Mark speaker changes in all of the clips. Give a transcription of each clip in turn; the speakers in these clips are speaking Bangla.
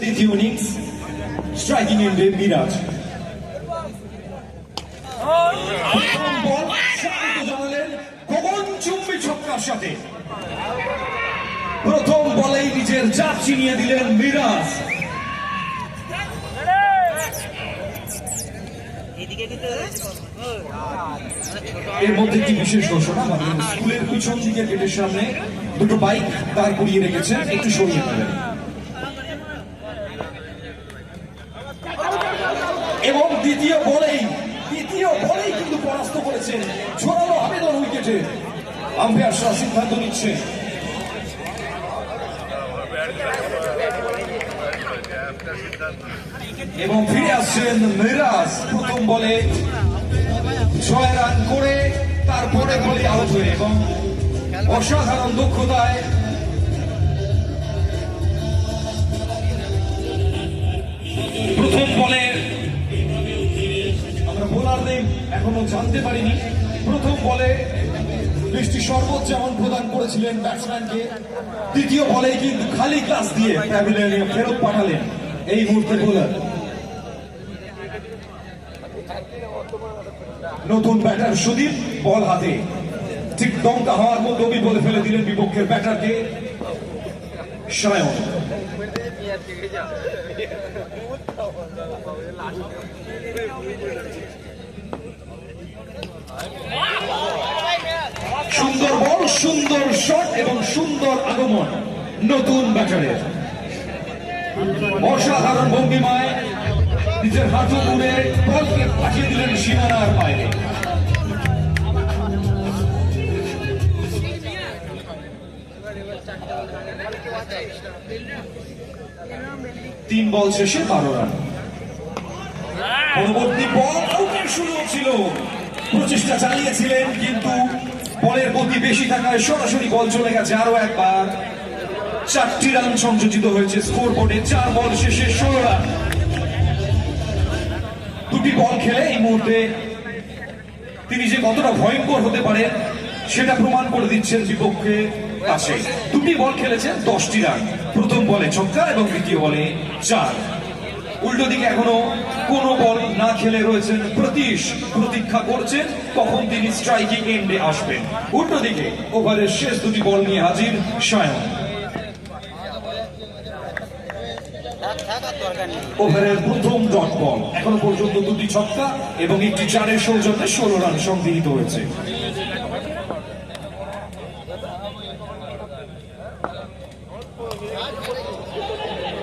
Speaker 1: দ্বিতীয় ইনিংস স্ট্রাইকিং এন্ডে মিরাজ। প্রথম বল স্বাগত জানালেন গগনচুম্বী ছক্কার সাথে। প্রথম বলেই নিজের জাত চিনিয়ে দিলেন মিরাজ। এর মধ্যে একটি বিশেষ ঘোষণা, আমাদের স্কুলের পিছন দিকের গেটের সামনে দুটো বাইক দাঁড় করিয়ে রেখেছেন, একটু সরিয়ে নেবেন। এবং দ্বিতীয় বলেই কিন্তু পরাস্ত করেছেন, ঝোরালো আবেদন উইকেটে। আম্পায়াররা সিদ্ধান্ত নিচ্ছে। এবং ফিরে আসছেন মিরাজ। প্রথম বলে 6 রান করে তারপরে বলে আউট হয়ে এবং অসাধারণ দক্ষতায় প্রথম বলে আমরা বোলারদের এখনো জানতে পারিনি। প্রথম বলে বৃষ্টি শরবত যেমন প্রদান করেছিলেন ব্যাটসম্যানকে, দ্বিতীয় বলে কিন্তু খালি গ্লাস দিয়ে প্যাভিলিয়নে ফেরত পাঠালেন এই মুহূর্তে বোলার। নতুন ব্যাটার সুদীপ বল হাতে, ঠিক দমকা হওয়ার মতো বলে ফেলে দিলেন বিপক্ষের ব্যাটারকে সায়ন। সুন্দর বল, সুন্দর শট এবং সুন্দর আগমন নতুন ব্যাটারের। অসাধারণ ভঙ্গিমায় নিজের হাঁটু মুড়ে বলকে পাঠিয়ে দিলেন সীমানার বাইরে। তিন বল শেষে 12 রান। পরবর্তী বল আউটের সুযোগ ছিল, প্রচেষ্টা চালিয়েছিলেন কিন্তু বলের গতি বেশি থাকায় সরাসরি বল চলে গেছে। আরো একবার 4টি রান সংযোজিত হয়েছে স্কোর বোর্ডে। 4 বল শেষে 16 রান। দুটি বল খেলে এই মুহূর্তে তিনি যে কতটা ভয়ঙ্কর হতে পারেন সেটা প্রমাণ করে দিচ্ছেন বিপক্ষে কাছে। দুটি বল খেলেছেন 10টি রান। প্রথম বলে ছক্কা এবং দ্বিতীয় বলে 4। উল্টো দিকে এখনো কোনো বল না খেলে রয়েছেন প্রতীশ, প্রতীক্ষা করছেন কখন তিনি স্ট্রাইকিং এন্ডে আসবেন। উল্টো দিকে ওভারের শেষ দুটি বল নিয়ে হাজির সায়ন। ওভারের প্রথম ডট বল, এখনো পর্যন্ত দুটি ছক্কা এবং একটি 4-এর সৌজন্যে 16 রান সংগৃহীত হয়েছে।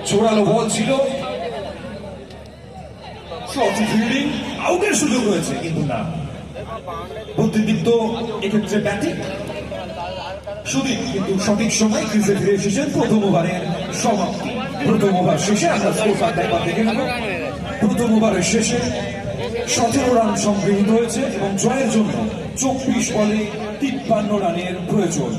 Speaker 1: জোরালো বল ছিল, ফিল্ডিং, আউটের সুযোগ রয়েছে কিন্তু না। বুদ্ধিদীপ্ত এক্ষেত্রে ব্যাটিং সুদীপ কিন্তু সঠিক সময় ক্রিজে ফিরে এসেছেন। প্রথম ওভারের সমাপ্তি। প্রথম ওভার শেষে আমরা স্কোর কার্ড একবার দেখে নেব। প্রথম ওভারের শেষে 17 রান সংগৃহীত হয়েছে এবং জয়ের জন্য 24 বলে 53 রানের প্রয়োজন।